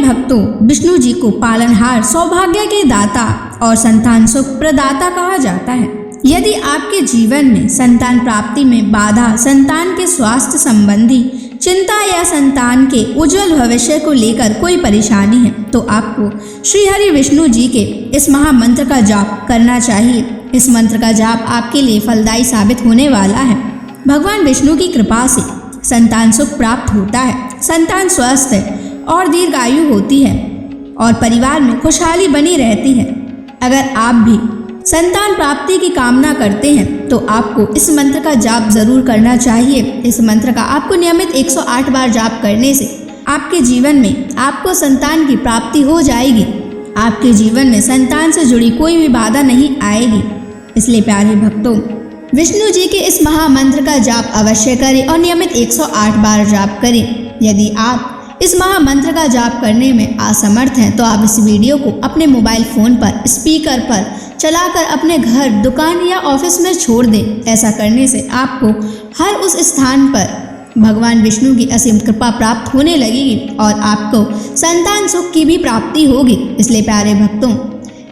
भक्तों, विष्णु जी को पालनहार, सौभाग्य के दाता और संतान सुख प्रदाता कहा जाता है। यदि आपके जीवन में संतान प्राप्ति में बाधा, संतान के स्वास्थ्य संबंधी चिंता या संतान के उज्जवल भविष्य को लेकर कोई परेशानी है, तो आपको श्री हरि विष्णु जी के इस महामंत्र का जाप करना चाहिए। इस मंत्र का जाप आपके लिए फलदायी साबित होने वाला है। भगवान विष्णु की कृपा से संतान सुख प्राप्त होता है, संतान स्वस्थ है और दीर्घायु होती है और परिवार में खुशहाली बनी रहती है। अगर आप भी संतान प्राप्ति की कामना करते हैं तो आपको इस मंत्र का जाप जरूर करना चाहिए। इस मंत्र का आपको नियमित 108 बार जाप करने से आपके जीवन में आपको संतान की प्राप्ति हो जाएगी। आपके जीवन में संतान से जुड़ी कोई भी बाधा नहीं आएगी। इसलिए प्यारे भक्तों, विष्णु जी के इस महामंत्र का जाप अवश्य करें और नियमित 108 बार जाप करें। यदि आप इस महामंत्र का जाप करने में असमर्थ हैं तो आप इस वीडियो को अपने मोबाइल फोन पर स्पीकर पर चलाकर अपने घर, दुकान या ऑफिस में छोड़ दें। ऐसा करने से आपको हर उस स्थान पर भगवान विष्णु की असीम कृपा प्राप्त होने लगेगी और आपको संतान सुख की भी प्राप्ति होगी। इसलिए प्यारे भक्तों,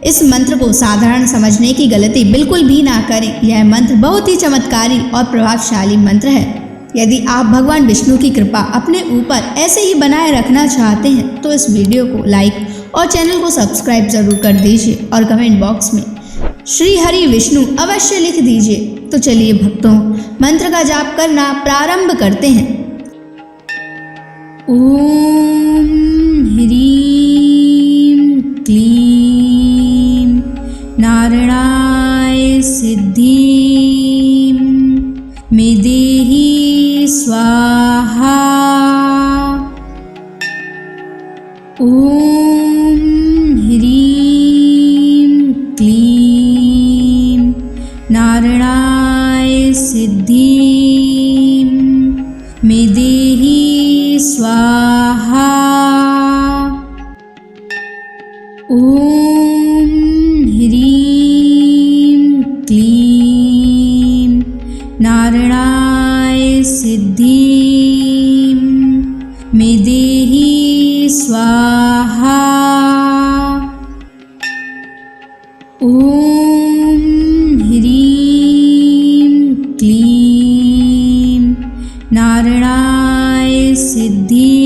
इस मंत्र को साधारण समझने की गलती बिल्कुल भी ना करें। यह मंत्र बहुत ही चमत्कारी और प्रभावशाली मंत्र है। यदि आप भगवान विष्णु की कृपा अपने ऊपर ऐसे ही बनाए रखना चाहते हैं तो इस वीडियो को लाइक और चैनल को सब्सक्राइब जरूर कर दीजिए और कमेंट बॉक्स में श्री हरि विष्णु अवश्य लिख दीजिए। तो चलिए भक्तों, मंत्र का जाप करना प्रारंभ करते हैं। ओम ह्रीं क्लीं नारायणाय सिद्धिं मे देहि स्वाहा। ओम ह्रीं क्लीं नारायणाय सिद्धिं मे देहि स्वाहा। ओम ह्रीं क्लीं नारायणाय सिद्धिं मे देहि स्वाहा। ओम ह्रीं क्लीं नारायणाय सिद्धिं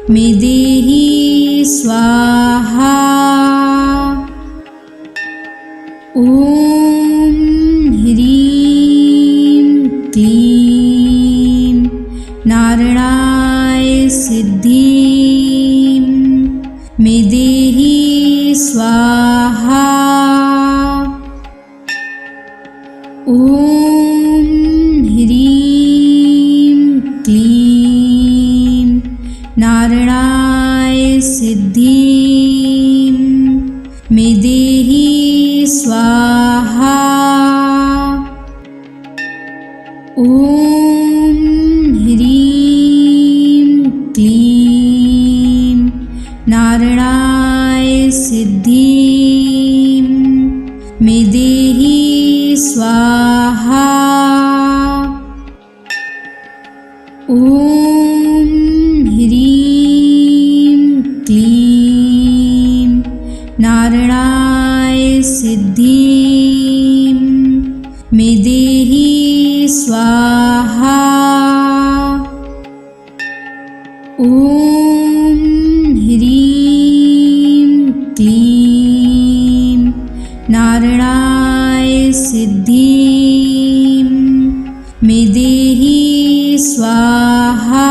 मे देहि स्वाहा। ओम ह्रीं क्लीं नारायणाय सिद्धिं मे देहि स्वाहा। ओम ह्रीं क्लीं नारायणाय सिद्धिं मे देहि स्वाहा। ओम ह्रीं क्लीं नारायणाय सिद्धिं मे देहि स्वाहा। ओम ह्रीं क्लीं नारायणाय सिद्धिं मे देहि स्वाहा। ओम ह्रीं क्लीं नारायणाय सिद्धिं मे देहि स्वाहा।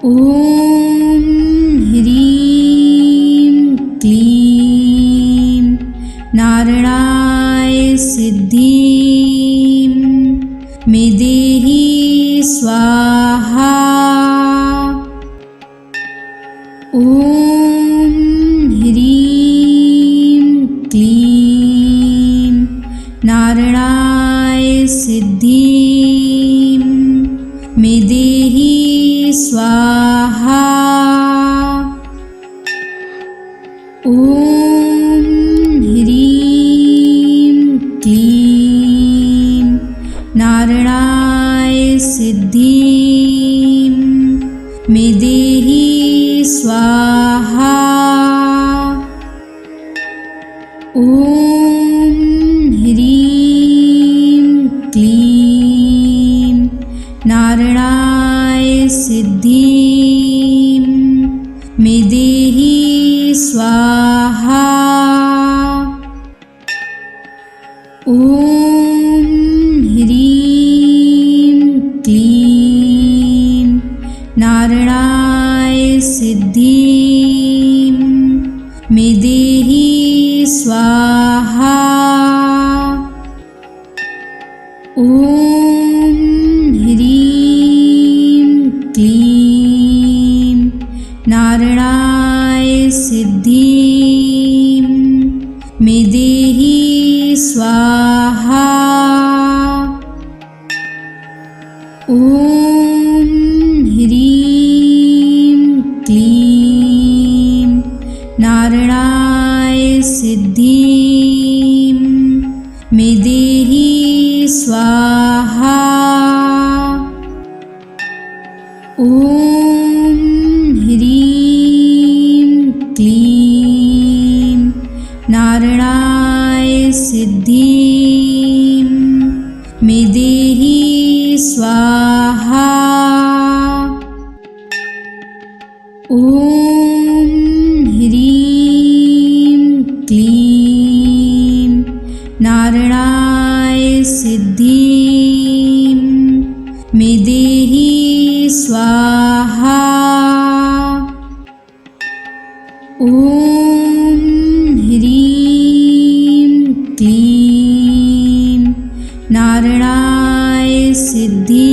ओम ह्रीं क्लीं नारायणाय सिद्धिं मे देहि स्वाहा। ओम ह्रीं क्लीं नारायणाय सिद्धिं मे देहि स्वाहा। ओम ह्रीं क्लीं नारायणाय सिद्धिं ॐ ह्रीं क्लीं नारायणाय सिद्धिं मे देहि स्वाहा। ॐ ह्रीं क्लीं नारायणाय सिद्धिं मे देहि स्वाहा। ॐ ह्रीं क्लीं नारायणाय सिद्धिं मे देहि स्वाहा। ॐ ह्रीं क्लीं नारायणाय सिद्धिं मे देहि स्वाहा। ॐ ह्रीं क्लीं नारायणाय सिद्धिं मे देहि स्वाहा। ॐ ह्रीं क्लीं नारायणाय सिद्धिं मे देहि स्वाहा। ॐ ह्रीं क्लीं नारायणाय सिद्धिं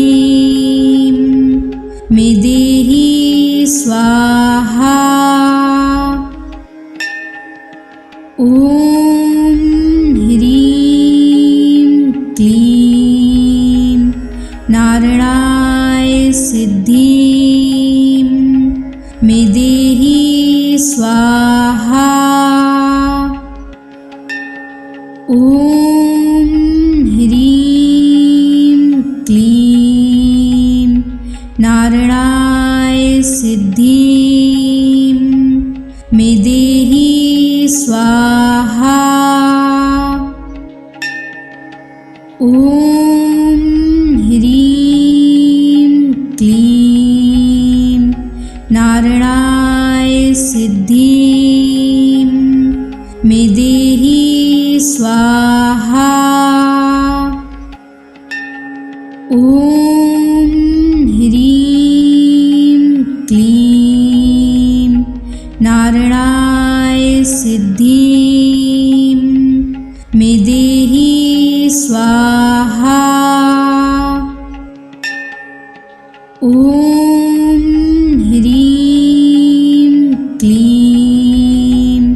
मे देहि स्वाहा। ॐ ह्रीं क्लीं नारायणाय सिद्धिं मे देहि स्वाहा। ॐ ह्रीं क्लीं नारायणाय सिद्धिं मे देहि स्वाहा। ॐ ह्रीं क्लीं नारायणाय सिद्धिं मे देहि स्वाहा। ॐ ह्रीं क्लीं नारायणाय सिद्धिं मे देहि स्वाहा। ॐ ह्रीं क्लीं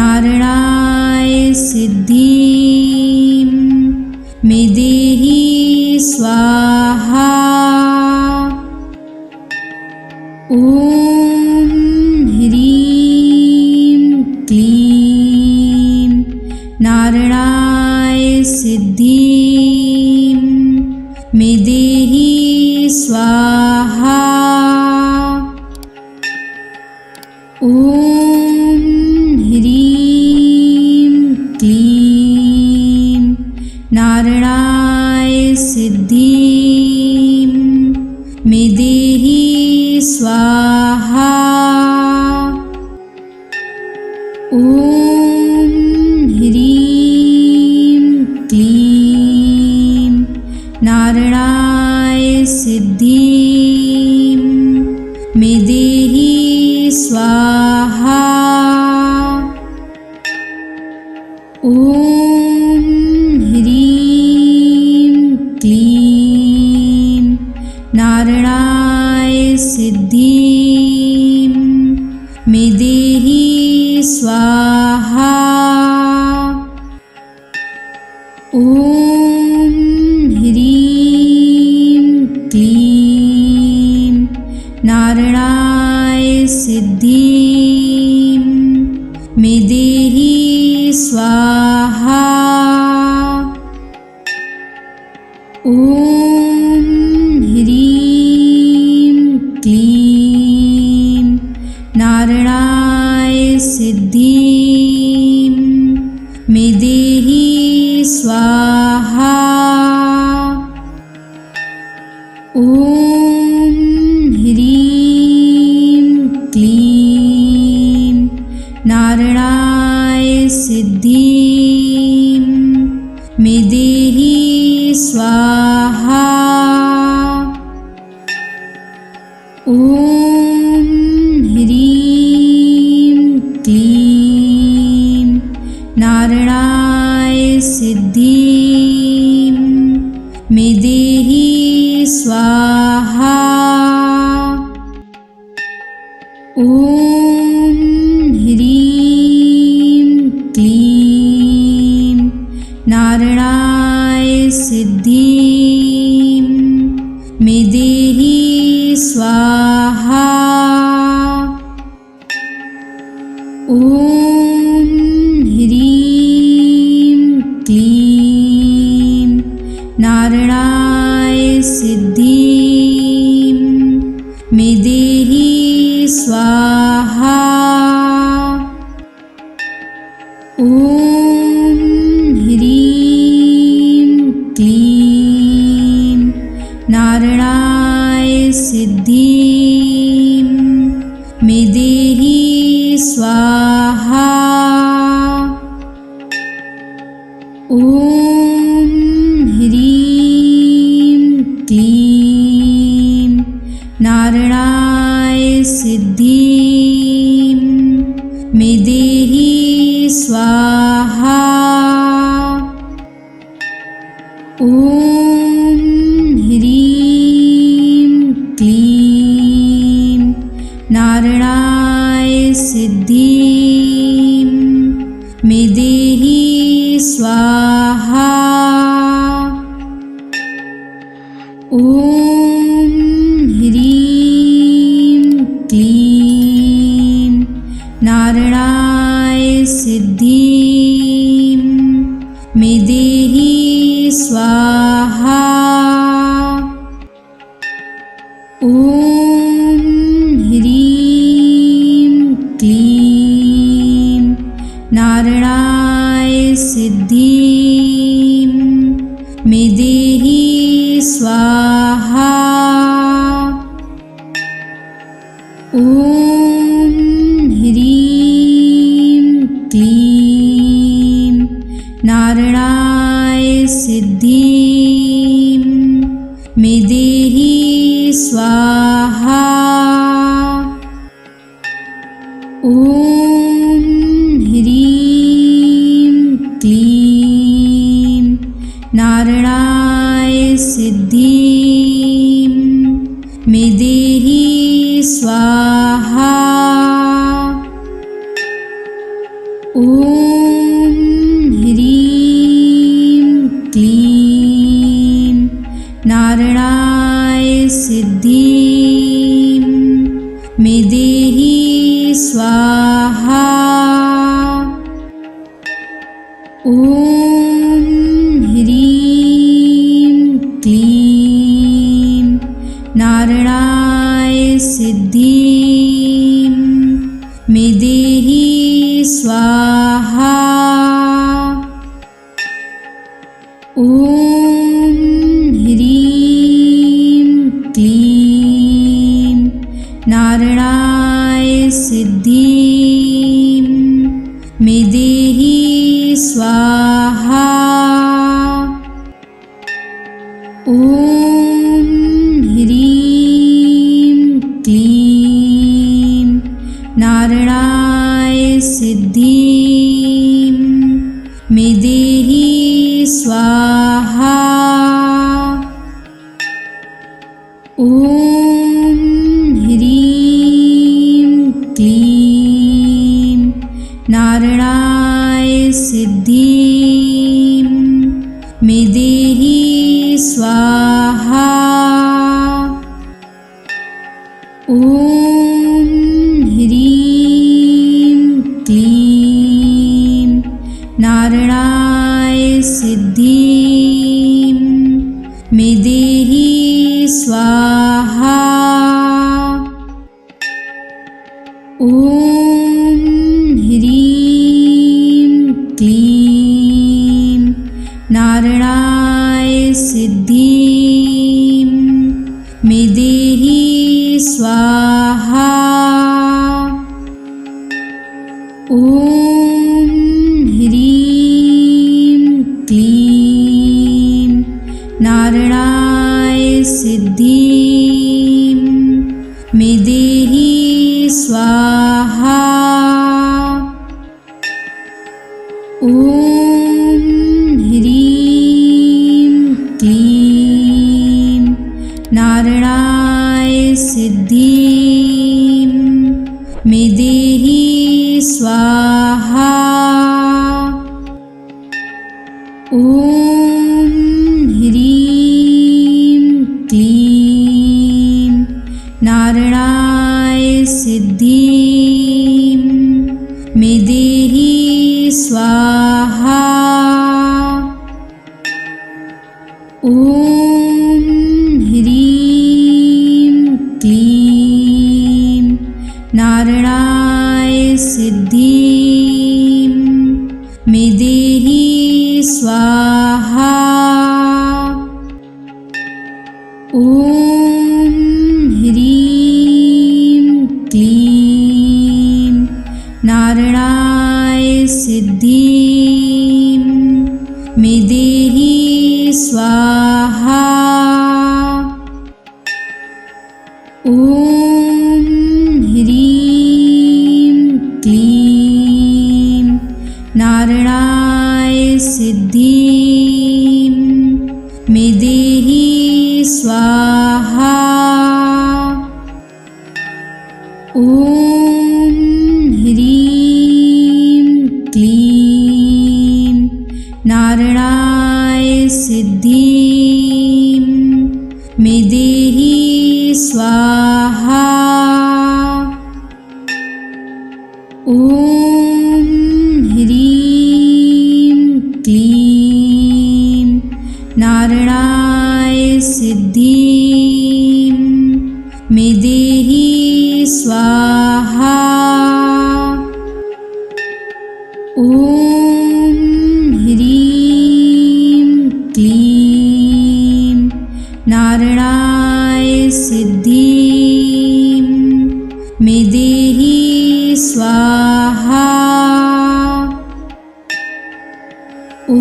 नारायणाय सिद्धिं मे देहि स्वाहा। ॐ ह्रीं क्लीं नारायणाय सिद्धिं मे देहि स्वाहा। ॐ ह्रीं क्लीं नारायणाय सिद्धिं मे देहि स्वाहा। ॐ ह्रीं क्लीं नारायणाय सिद्धिं मे देहि स्वाहा। ॐ ह्रीं क्लीं नारायणाय सिद्धिं मे देहि स्वाहा। ॐ ह्रीं क्लीं नारायणाय सिद्धिं मे देहि स्वाहा। ॐ ह्रीं क्लीं नारायणाय सिद्धिं स्वाहा। ॐ ह्रीं क्लीं नारायणाय सिद्धिं मे देहि स्वाहा। ॐ ह्रीं क्लीं नारायणाय सिद्धिं मे देहि स्वाहा। ॐ ह्रीं क्लीं नारायणाय सिद्धिं मे देहि स्वाहा। ॐ ह्रीं क्लीं नारायणाय सिद्धिं मे देहि स्वाहा। ॐ ह्रीं क्लीं नारायणाय सिद्धिं मे देहि स्वाहा। ॐ ह्रीं क्लीं नारायणाय सिद्धिं मे देहि स्वाहा। ॐ ह्रीं क्लीं नारायणाय सिद्धिं मे देहि स्वाहा। ॐ ह्रीं क्लीं नारायणाय सिद्धिं मे देहि स्वाहा। ॐ ह्रीं क्लीं नारायणाय सिद्धिं मे देहि स्वाहा। ॐ ह्रीं क्लीं नारायणाय सिद्धिं मे देहि स्वाहा। ॐ ह्रीं क्लीं नारायणाय सिद्धिं मे देहि स्वाहा। ॐ ह्रीं क्लीं नारायणाय सिद्धिं मे देहि स्वाहा। ॐ ह्रीं क्लीं नारायणाय सिद्धिं मे देहि स्वाहा। ॐ ह्रीं क्लीं नारायणाय सिद्धिं मे देहि स्वाहा। ॐ ह्रीं क्लीं नारायणाय सिद्धिं मे देहि स्वाहा। ॐ ह्रीं क्लीं नारायणाय सिद्धिं मे देहि स्वाहा। ॐ ह्रीं क्लीं नारायणाय सिद्धिं मे देहि स्वाहा। ॐ ह्रीं क्लीं नारायणाय सिद्धिं मे देहि स्वाहा। ॐ ह्रीं क्लीं नारायणाय सिद्धिं मे देहि स्वाहा। ॐ ह्रीं क्लीं नारायणाय सिद्धिं मे देहि स्वाहा। ॐ ह्रीं क्लीं नारायणाय सिद्धिं मे देहि स्वाहा। ॐ ह्रीं क्लीं नारायणाय सिद्धिं मे देहि स्वाहा। ॐ ह्रीं क्लीं नारायणाय सिद्धिं मे देहि स्वाहा। ॐ ह्रीं क्लीं नारायणाय सिद्धिं मे देहि स्वाहा। ॐ ह्रीं क्लीं नारायणाय सिद्धिं मे देहि स्वाहा। ॐ ह्रीं क्लीं नारायणाय सिद्धिं मे देहि स्वाहा। ॐ ह्रीं क्लीं नारायणाय सिद्धिं मे देहि स्वाहा। ॐ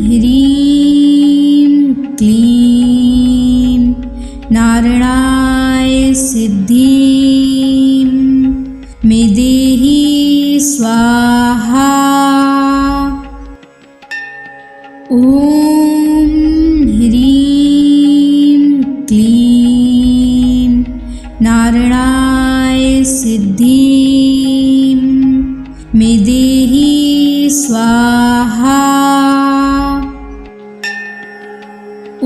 ह्रीं क्लीं नारायणाय सिद्धिं मे देहि स्वाहा। ॐ ह्रीं क्लीं नारायणाय सिद्धिं मे देहि स्वाहा। ॐ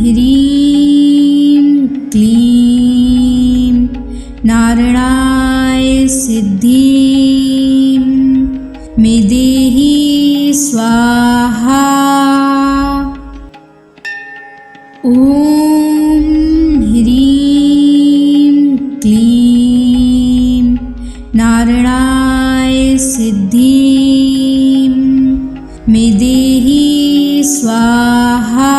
ह्रीं क्लीं नारायणाय सिद्धिं मे देहि स्वाहा। ॐ ह्रीं क्लीं नारायणाय सिद्धिं मे देहि स्वाहा।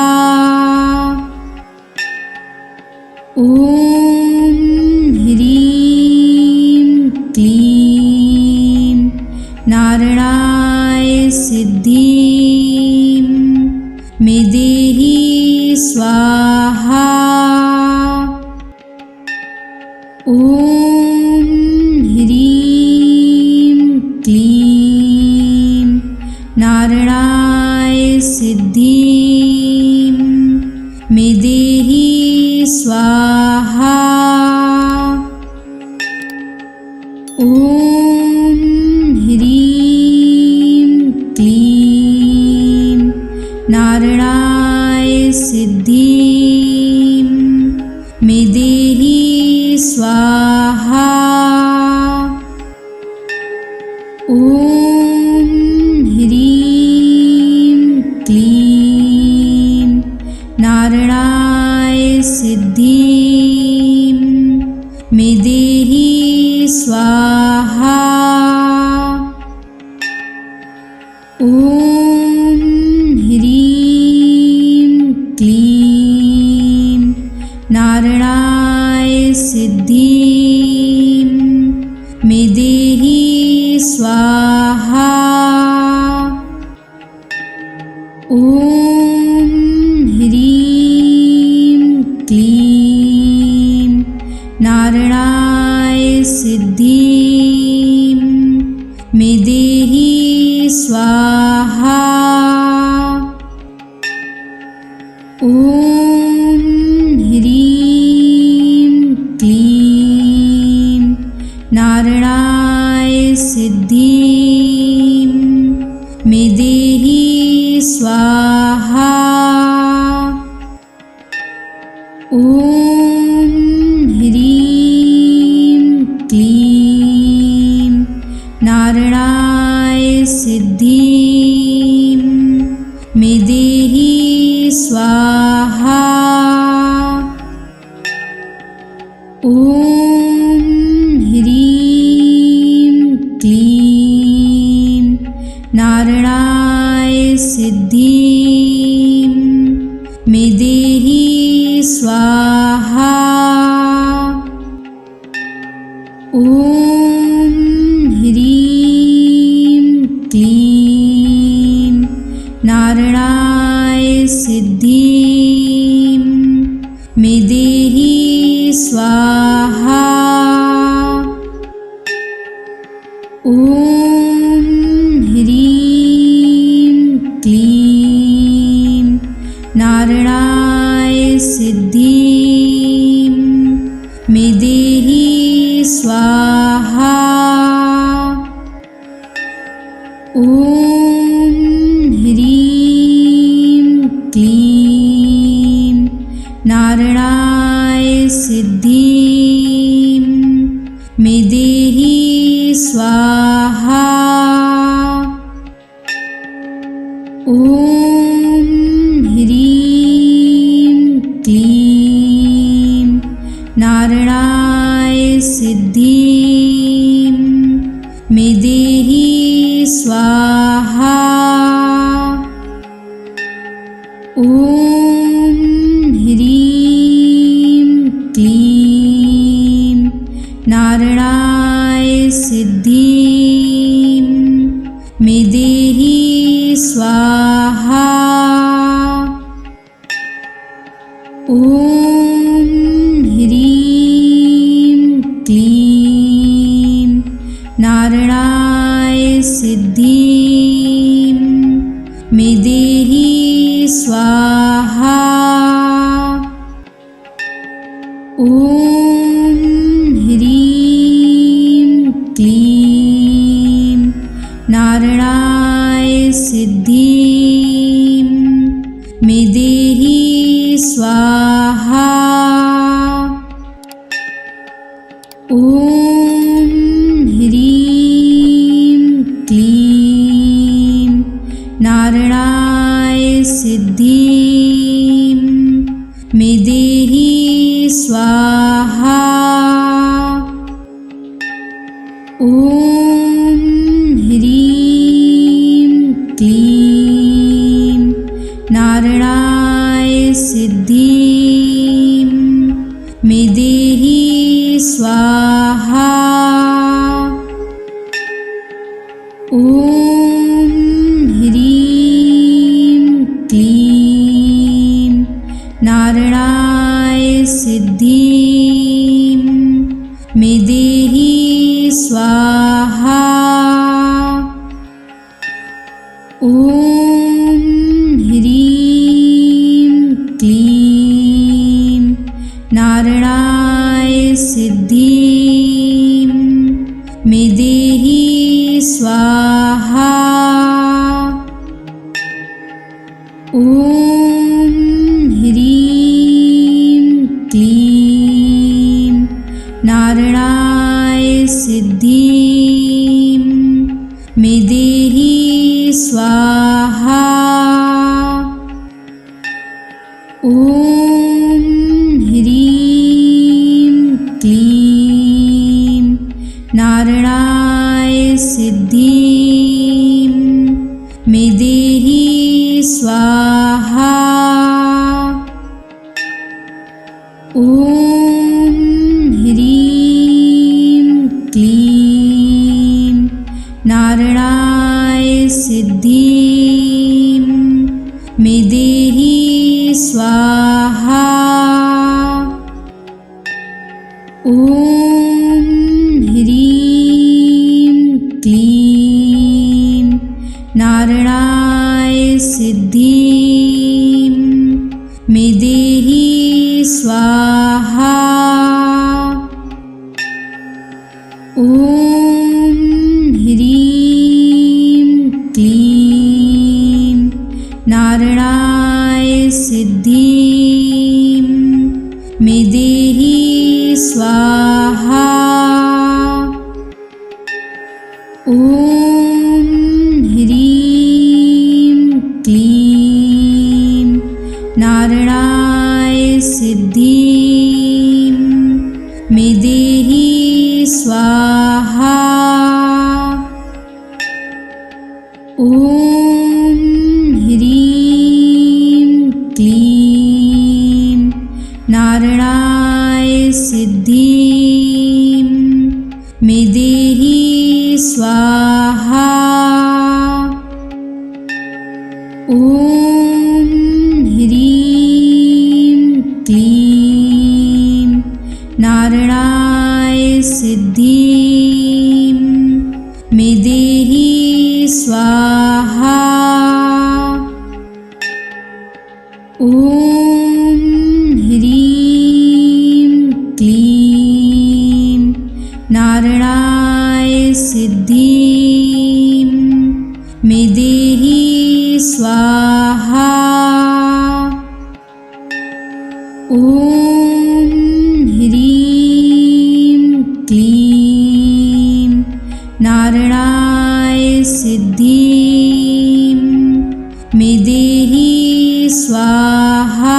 ॐ ह्रीं क्लीं नारायणाय सिद्धिं मे देहि स्वाहा। ॐ ह्रीं क्लीं नारायणाय सिद्धिं मे देहि स्वाहा। ॐ ह्रीं क्लीं नारायणाय सिद्धिं मे देहि स्वाहा। ॐ ह्रीं क्लीं नारायणाय सिद्धिं मे देहि स्वाहा। ॐ ॐ ह्रीं क्लीं नारायणाय सिद्धिं मे देहि स्वाहा। ॐ ह्रीं क्लीं नारायणाय सिद्धिं मे देहि स्वाहा। ॐ ह्रीं क्लीं नारायणाय सिद्धिं मे देहि स्वाहा। ॐ ह्रीं क्लीं नारायणाय सिद्धिं मे देहि स्वाहा। ॐ ह्रीं क्लीं नारायणाय सिद्धिं मे देहि स्वाहा। ॐ ह्रीं क्लीं नारायणाय सिद्धिं मे देहि स्वाहा। ॐ ह्रीं क्लीं नारायणाय सिद्धिं मे देहि स्वाहा। ॐ ह्रीं क्लीं नारायणाय सिद्धिं मे देहि स्वाहा। ॐ ह्रीं क्लीं नारायणाय सिद्धिं मे देहि स्वाहा। ॐ ह्रीं क्लीं नारायणाय सिद्धिं मे देहि स्वाहा। ॐ ह्रीं क्लीं नारायणाय सिद्धिं मे देहि स्वाहा। ॐ ह्रीं क्लीं नारायणाय सिद्धिं मे देहि स्वाहा। ॐ ह्रीं क्लीं नारायणाय सिद्धिं मे देहि स्वाहा। ॐ ह्रीं क्लीं नारायणाय सिद्धिं मे देहि स्वाहा। ॐ ह्रीं क्लीं नारायणाय सिद्धिं मे देहि स्वाहा। ॐ ह्रीं क्लीं नारायणाय सिद्धिं मे देहि स्वाहा। ॐ ह्रीं क्लीं नारायणाय सिद्धिं मे देहि स्वाहा। ॐ ह्रीं क्लीं नारायणाय सिद्धिं मे स्वाहा। ॐ ह्रीं क्लीं नारायणाय सिद्धिं मे देहि स्वाहा। ॐ ह्रीं क्लीं नारायणाय सिद्धिं मे देहि स्वाहा। ॐ ह्रीं क्लीं नारायणाय सिद्धिं मे देहि स्वाहा। ॐ ह्रीं क्लीं नारायणाय सिद्धिं मे देहि स्वाहा। ॐ ह्रीं क्लीं नारायणाय सिद्धिं मे देहि स्वाहा। ॐ ह्रीं क्लीं नारायणाय सिद्धिं मे देहि स्वाहा। ॐ ह्रीं क्लीं नारायणाय सिद्धिं मे देहि स्वाहा। ॐ ह्रीं क्लीं नारायणाय सिद्धिं मे देहि स्वाहा।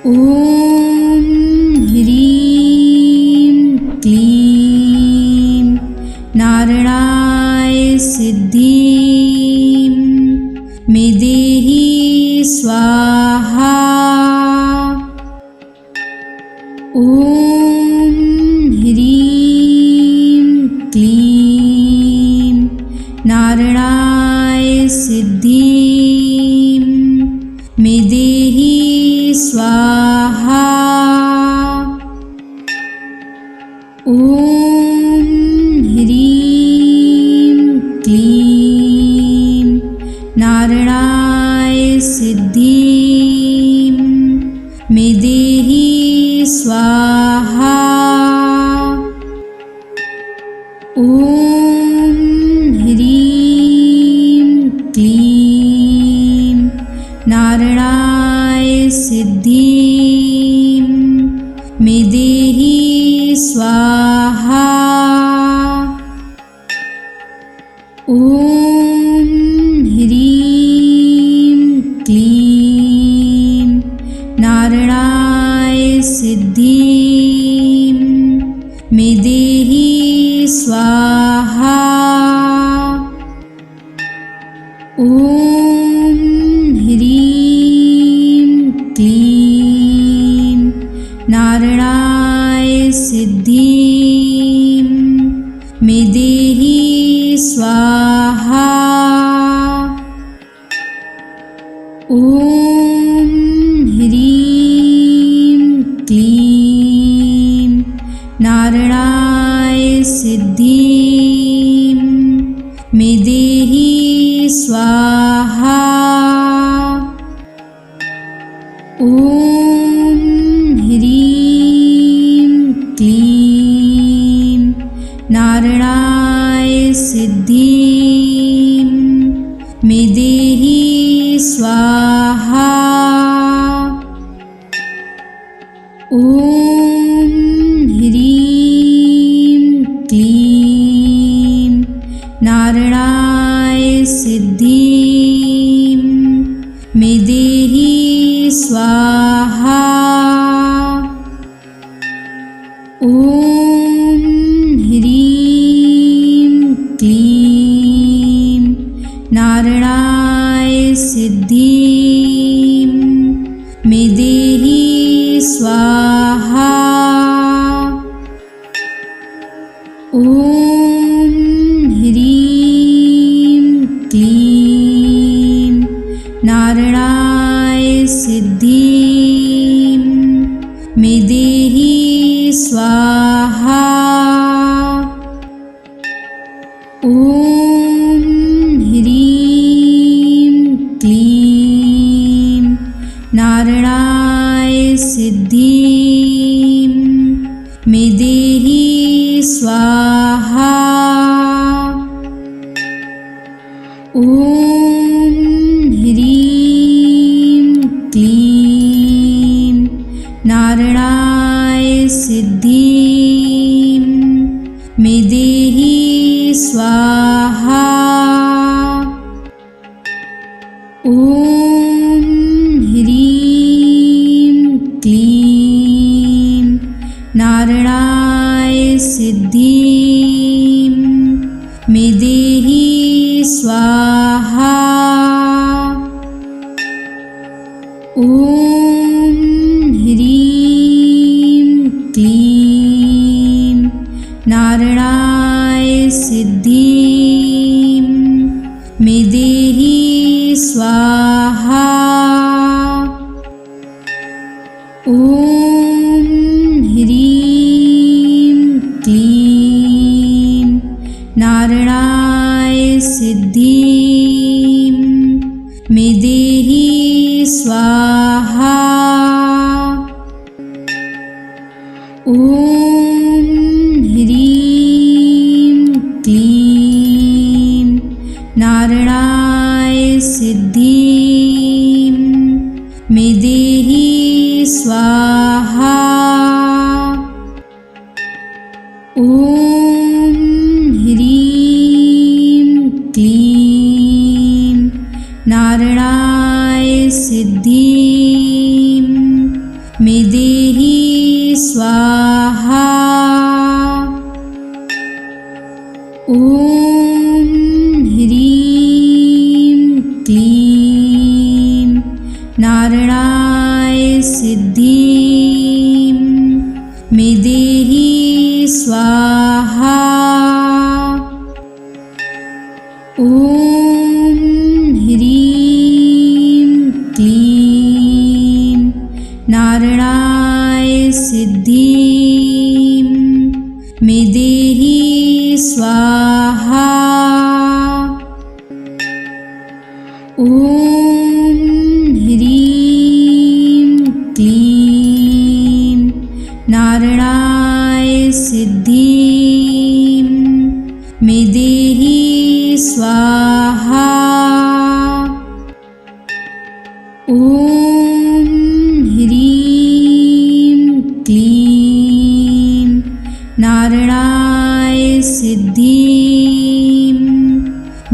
ॐ ह्रीं क्लीं नारायणाय सिद्धिं मे देहि स्वाहा। ॐ ह्रीं क्लीं नारायणाय सिद्धिं मे देहि स्वाहा। ॐ ह्रीं क्लीं नारायणाय सिद्धिं मे देहि स्वाहा। ॐ ह्रीं क्लीं नारायणाय सिद्धिं मे देहि स्वाहा। ॐ ह्रीं क्लीं नारायणाय सिद्धिं मे देहि स्वाहा। ॐ ह्रीं क्लीं नारायणाय सिद्धिं मे देहि स्वाहा। ॐ ह्रीं क्लीं नारायणाय सिद्धिं मे देहि स्वाहा। ॐ ह्रीं क्लीं नारायणाय सिद्धिं मे देहि स्वाहा। ॐ ह्रीं क्लीं नारायणाय सिद्धिं मे देहि स्वाहा। ॐ ह्रीं क्लीं नारायणाय सिद्धिं मे देहि स्वाहा। ॐ ह्रीं क्लीं नारायणाय सिद्धिं मे देहि स्वाहा। ॐ ह्रीं क्लीं नारायणाय सिद्धिं मे देहि स्वाहा। ॐ ह्रीं क्लीं नारायणाय सिद्धिं मे देहि स्वाहा। ॐ ह्रीं क्लीं नारायणाय सिद्धिं मे देहि स्वाहा। ॐ ह्रीं क्लीं नारायणाय सिद्धिं मे देहि स्वाहा। ॐ ह्रीं क्लीं नारायणाय सिद्धिं मे देहि स्वाहा। ॐ ह्रीं क्लीं नारायणाय सिद्धिं मे देहि स्वाहा। ॐ ह्रीं क्लीं नारायणाय सिद्धिं मे देहि स्वाहा। ॐ ह्रीं क्लीं नारायणाय सिद्धिं मे देहि स्वाहा। ॐ ह्रीं क्लीं नारायणाय सिद्धिं मे देहि स्वाहा। ॐ ह्रीं क्लीं नारायणाय सिद्धिं मे देहि स्वाहा। ॐ ह्रीं क्लीं नारायणाय सिद्धिं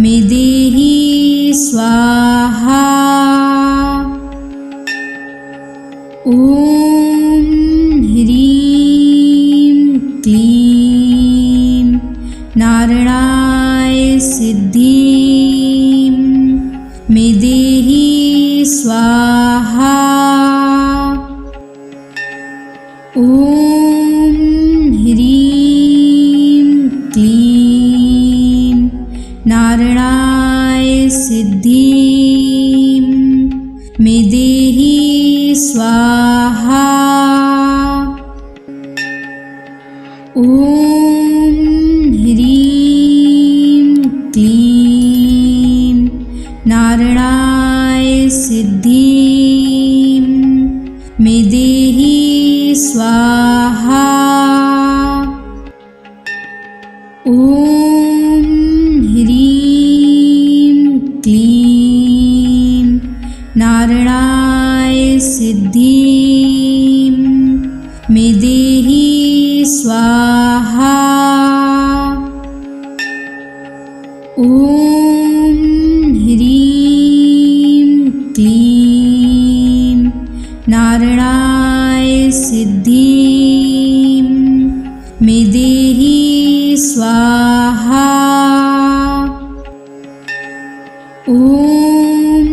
मे देहि स्वाहा। ॐ ह्रीं क्लीं नारायणाय सिद्धिं मे देहि स्वाहा। ॐ ह्रीं क्लीं नारायणाय सिद्धिं मे देहि स्वाहा। ॐ ह्रीं क्लीं नारायणाय सिद्धिं मे देहि स्वाहा। ॐ ह्रीं क्लीं नारायणाय सिद्धिं मे देहि स्वाहा। ॐ ह्रीं क्लीं नारायणाय सिद्धिं मे देहि स्वाहा। ॐ ॐ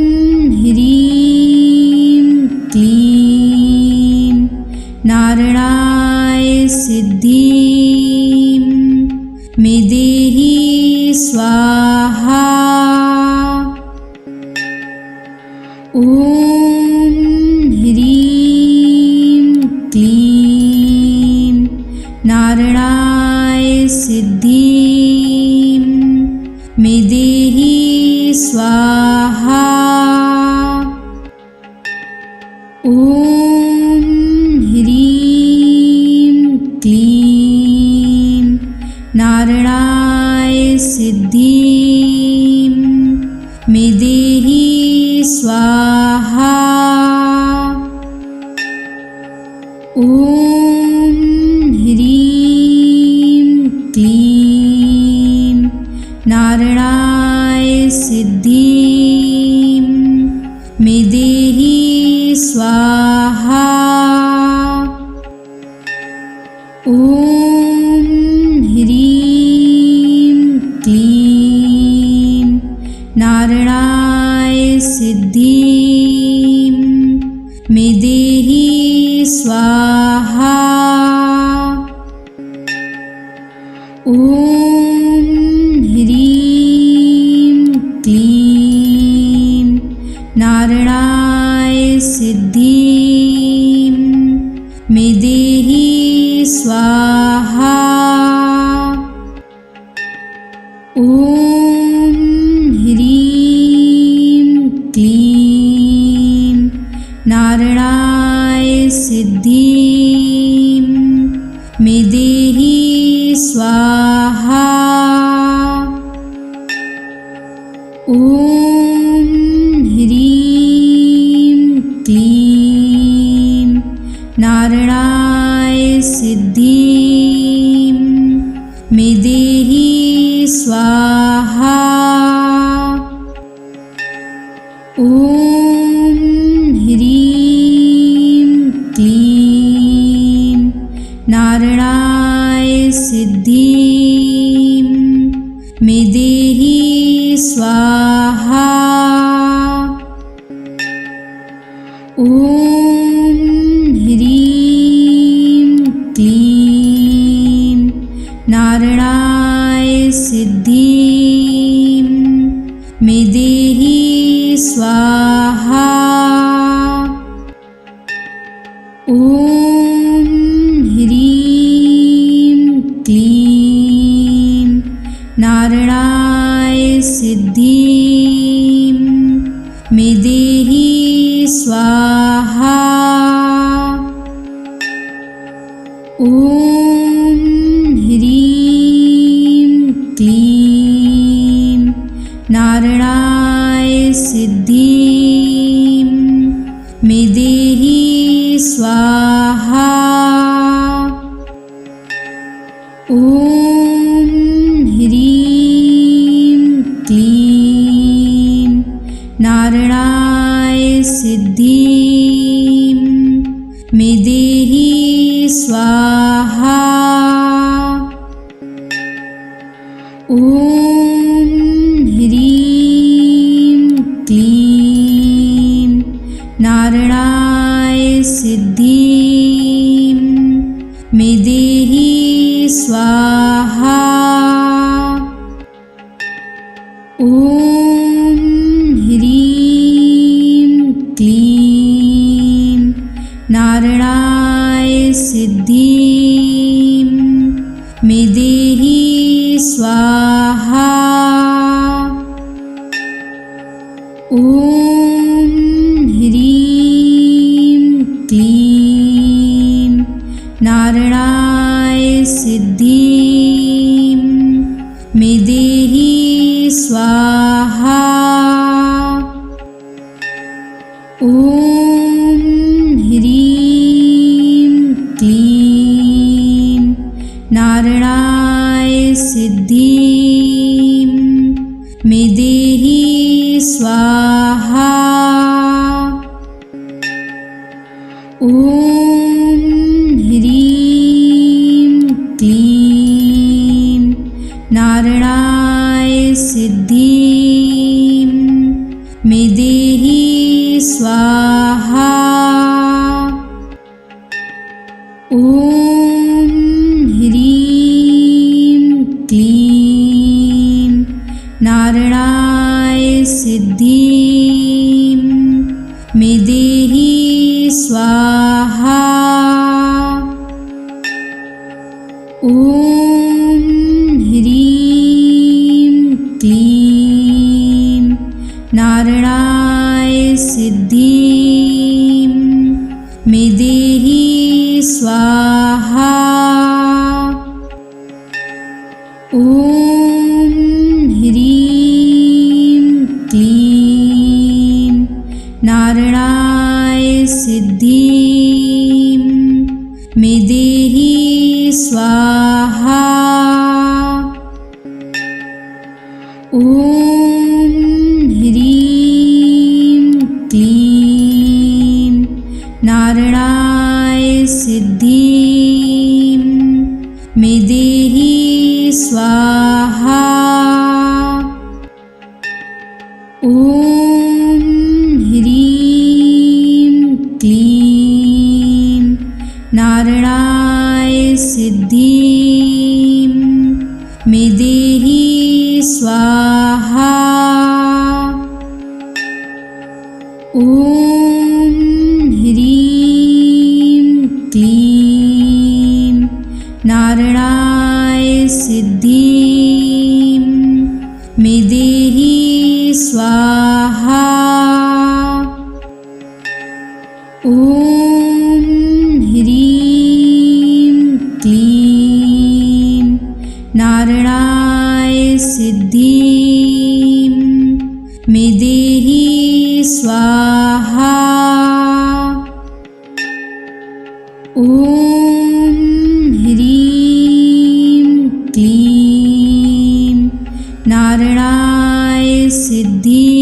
ह्रीं क्लीं नारायणाय सिद्धिं मे देहि स्वाहा। ॐ ह्रीं क्लीं नारायणाय सिद्धिं मे देहि स्वाहा। ॐ ह्रीं क्लीं नारायणाय सिद्धिं मे देहि स्वाहा। ॐ ह्रीं क्लीं नारायणाय सिद्धिं मे देहि स्वाहा। ॐ ह्रीं क्लीं नारायणाय सिद्धिं मे देहि स्वाहा। ॐ ह्रीं क्लीं नारायणाय सिद्धिं मे देहि स्वाहा। ॐ ह्रीं क्लीं नारायणाय सिद्धिं मे देहि स्वाहा। ॐ ह्रीं क्लीं नारायणाय सिद्धिं मे देहि स्वाहा। ॐ ह्रीं क्लीं नारायणाय सिद्धिं मे देहि स्वाहा। ॐ ह्रीं क्लीं नारायणाय सिद्धिं मे देहि स्वाहा। ॐ ह्रीं क्लीं नारायणाय सिद्धिं मे देहि स्वाहा। ॐ ह्रीं क्लीं नारायणाय सिद्धिं मे देहि स्वाहा। ॐ ह्रीं क्लीं नारायणाय सिद्धिं मे देहि स्वाहा। ॐ ह्रीं क्लीं नारायणाय सिद्धिं मे देहि स्वाहा। ॐ ह्रीं क्लीं नारायणाय सिद्धिं मे देहि स्वाहा। ॐ ह्रीं क्लीं नारायणाय सिद्धिं मे देहि स्वाहा। ॐ ह्रीं क्लीं नारायणाय सिद्धिं मे देहि स्वाहा। ॐ ह्रीं क्लीं नारायणाय सिद्धिं स्वाहा। ॐ ह्रीं क्लीं नारायणाय सिद्धिं मे देहि स्वाहा। ॐ ह्रीं क्लीं नारायणाय सिद्धिं मे देहि स्वाहा। ॐ ह्रीं क्लीं नारायणाय सिद्धिं मे देहि स्वाहा। ॐ ह्रीं क्लीं नारायणाय सिद्धिं मे देहि स्वाहा। ॐ ह्रीं क्लीं नारायणाय सिद्धिं मे देहि स्वाहा। ॐ ह्रीं क्लीं नारायणाय सिद्धिं मे देहि स्वाहा। ॐ ह्रीं क्लीं नारायणाय सिद्धिं मे देहि स्वाहा। ॐ ह्रीं क्लीं नारायणाय सिद्धिं